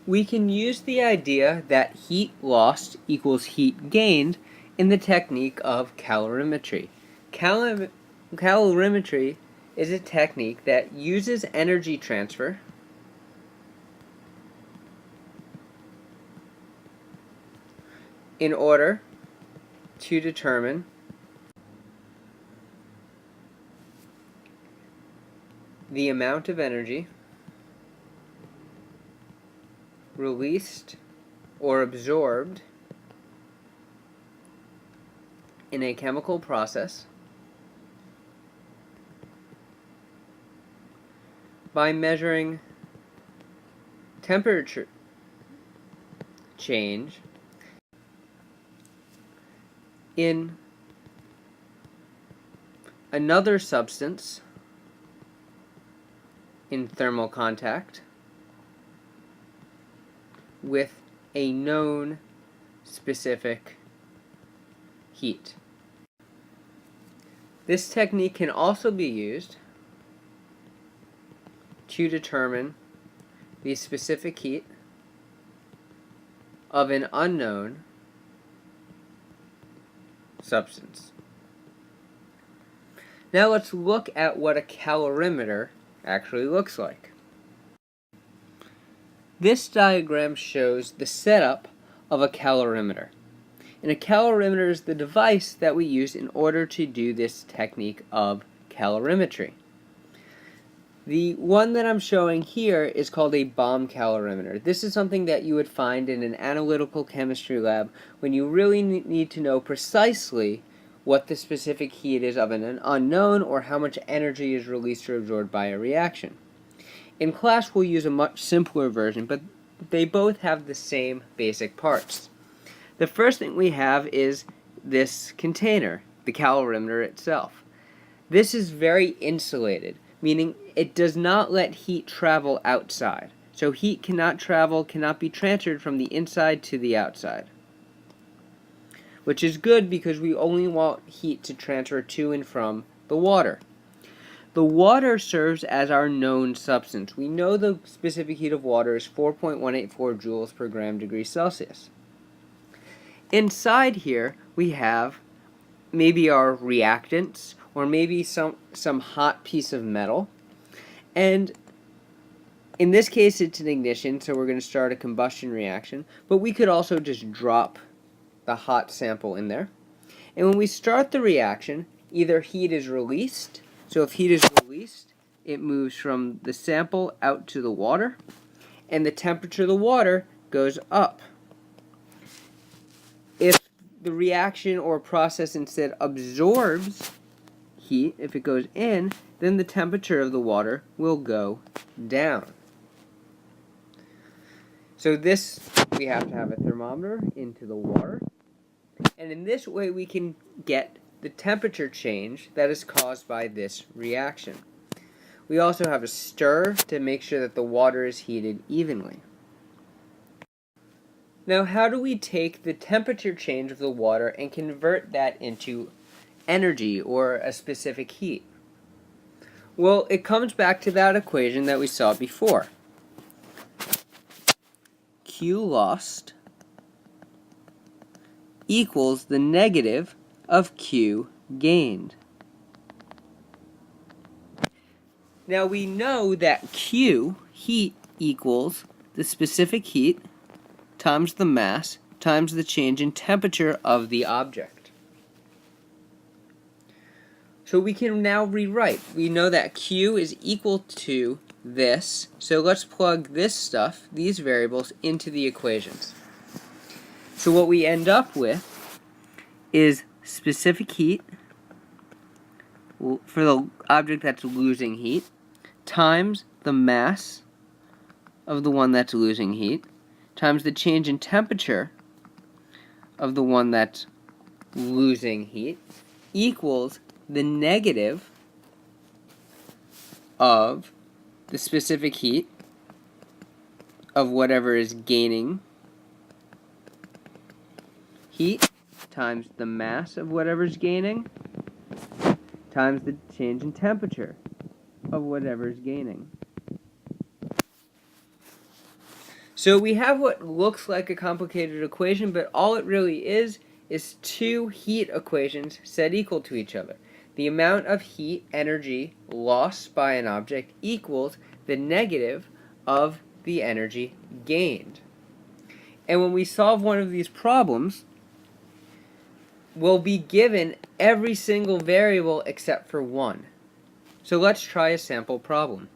we can use the idea that heat lost equals heat gained in the technique of calorimetry. Calorimetry is a technique that uses energy transfer in order to determine the amount of energy released or absorbed in a chemical process by measuring temperature change in another substance in thermal contact with a known specific heat. This technique can also be used to determine the specific heat of an unknown substance. Now let's look at what a calorimeter actually looks like. This diagram shows the setup of a calorimeter. And a calorimeter is the device that we use in order to do this technique of calorimetry. The one that I'm showing here is called a bomb calorimeter. This is something that you would find in an analytical chemistry lab when you really need to know precisely what the specific heat is of an unknown or how much energy is released or absorbed by a reaction. In class we'll use a much simpler version, but they both have the same basic parts. The first thing we have is this container, the calorimeter itself. This is very insulated, meaning it does not let heat travel outside. So heat cannot be transferred from the inside to the outside. Which is good because we only want heat to transfer to and from the water. The water serves as our known substance. We know the specific heat of water is 4.184 joules per gram degree Celsius. Inside here we have maybe our reactants or maybe some hot piece of metal. And in this case it's an ignition, so we're going to start a combustion reaction, but we could also just drop the hot sample in there. And when we start the reaction, either heat is released. So if heat is released, it moves from the sample out to the water, and the temperature of the water goes up. If the reaction or process instead absorbs heat, if it goes in, then the temperature of the water will go down. So this, we have to have a thermometer into the water, and in this way we can get the temperature change that is caused by this reaction. We also have a stir to make sure that the water is heated evenly. Now, how do we take the temperature change of the water and convert that into energy or a specific heat? Well, it comes back to that equation that we saw before. Q lost equals the negative of Q gained. Now we know that Q, heat, equals the specific heat times the mass times the change in temperature of the object. So we can now rewrite. We know that Q is equal to this, so let's plug this stuff, these variables, into the equations. So what we end up with is specific heat for the object that's losing heat times the mass of the one that's losing heat times the change in temperature of the one that's losing heat equals the negative of the specific heat of whatever is gaining heat times the mass of whatever is gaining times the change in temperature of whatever is gaining. So we have what looks like a complicated equation, but all it really is two heat equations set equal to each other. The amount of heat energy lost by an object equals the negative of the energy gained. And when we solve one of these problems, we'll be given every single variable except for one. So let's try a sample problem.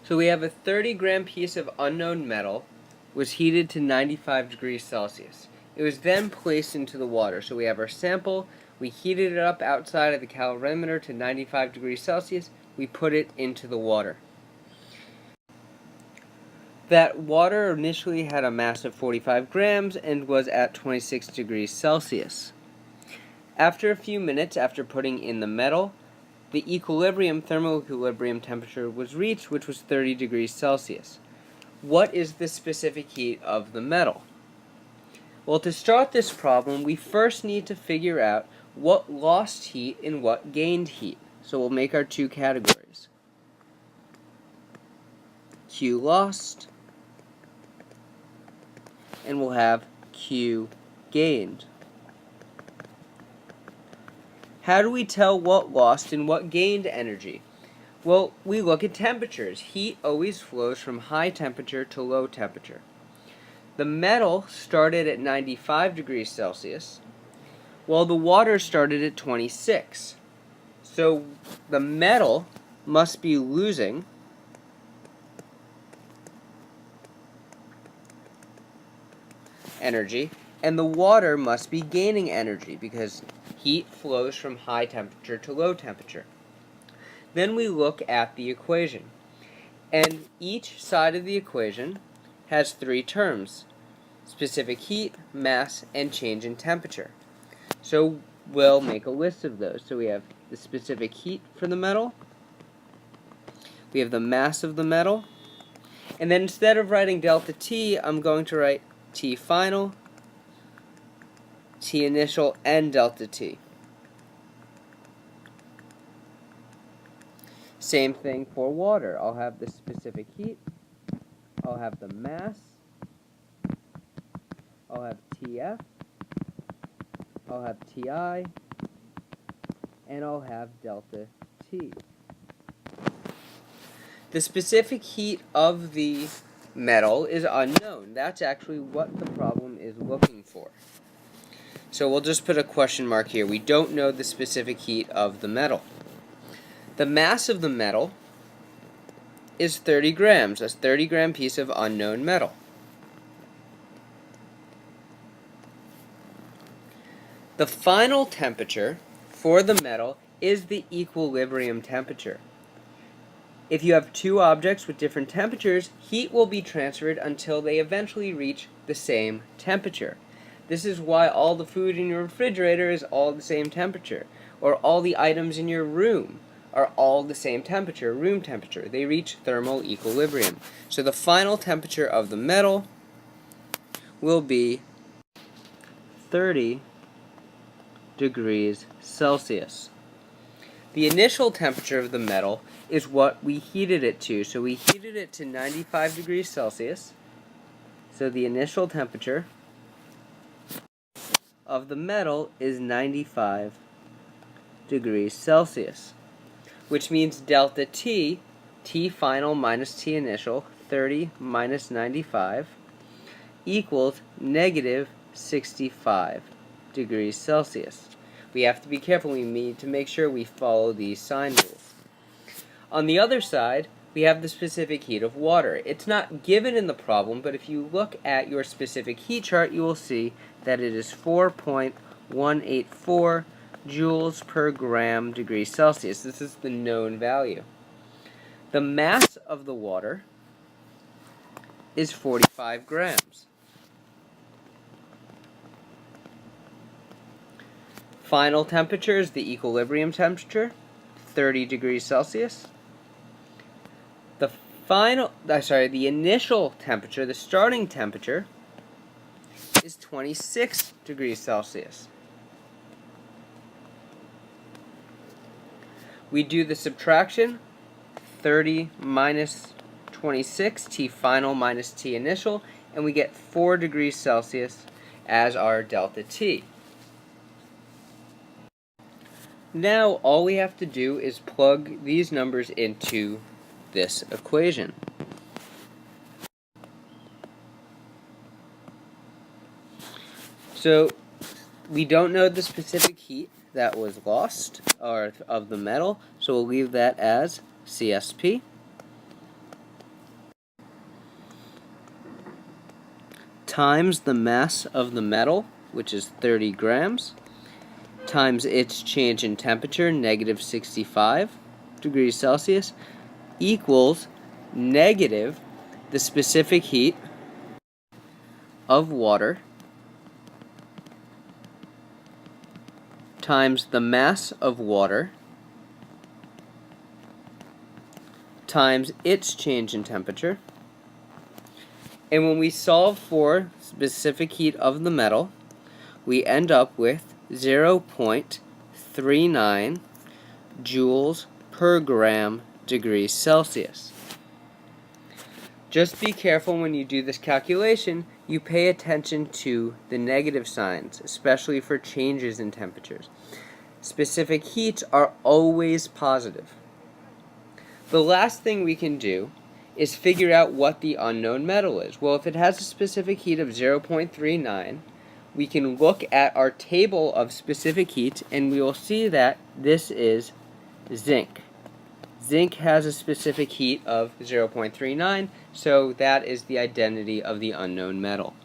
So we have a 30-gram piece of unknown metal was heated to 95 degrees Celsius. It was then placed into the water. So we have our sample, we heated it up outside of the calorimeter to 95 degrees Celsius, we put it into the water. That water initially had a mass of 45 grams and was at 26 degrees Celsius. After a few minutes after putting in the metal, the thermal equilibrium temperature was reached, which was 30 degrees Celsius. What is the specific heat of the metal? Well, to start this problem, we first need to figure out what lost heat and what gained heat. So we'll make our two categories. Q lost, and we'll have Q gained. How do we tell what lost and what gained energy? Well, we look at temperatures. Heat always flows from high temperature to low temperature. The metal started at 95 degrees Celsius, while the water started at 26. So the metal must be losing energy, and the water must be gaining energy because heat flows from high temperature to low temperature. Then we look at the equation, and each side of the equation has three terms: specific heat, mass, and change in temperature. So we'll make a list of those. So we have the specific heat for the metal, we have the mass of the metal, and then instead of writing delta T, I'm going to write T final, T initial, and delta T. Same thing for water. I'll have the specific heat, I'll have the mass, I'll have TF, I'll have TI, and I'll have delta T. The specific heat of the metal is unknown. That's actually what the problem is looking for. So we'll just put a question mark here. We don't know the specific heat of the metal. The mass of the metal is 30 grams, a 30-gram piece of unknown metal. The final temperature for the metal is the equilibrium temperature. If you have two objects with different temperatures, heat will be transferred until they eventually reach the same temperature. This is why all the food in your refrigerator is all the same temperature, or all the items in your room are all the same temperature, room temperature. They reach thermal equilibrium. So the final temperature of the metal will be 30 degrees Celsius. The initial temperature of the metal is what we heated it to. So we heated it to 95 degrees Celsius. So the initial temperature of the metal is 95 degrees Celsius, which means delta T, T final minus T initial, 30 minus 95, equals negative 65 degrees Celsius. We have to be careful. We need to make sure we follow these sign rules. On the other side, we have the specific heat of water. It's not given in the problem, but if you look at your specific heat chart, you will see that it is 4.184 joules per gram degrees Celsius. This is the known value. The mass of the water is 45 grams. Final temperature is the equilibrium temperature, 30 degrees Celsius. The initial temperature, the starting temperature, is 26 degrees Celsius. We do the subtraction, 30 minus 26 T final minus T initial, and we get 4 degrees Celsius as our delta T. Now all we have to do is plug these numbers into this equation. So we don't know the specific heat that was lost or of the metal, so we'll leave that as CSP times the mass of the metal, which is 30 grams, times its change in temperature, negative 65 degrees Celsius, equals negative the specific heat of water times the mass of water times its change in temperature. And when we solve for specific heat of the metal, we end up with 0.39 joules per gram degrees Celsius. Just be careful when you do this calculation, you pay attention to the negative signs, especially for changes in temperatures. Specific heats are always positive. The last thing we can do is figure out what the unknown metal is. Well, if it has a specific heat of 0.39, we can look at our table of specific heat and we will see that this is zinc. Zinc has a specific heat of 0.39, so that is the identity of the unknown metal.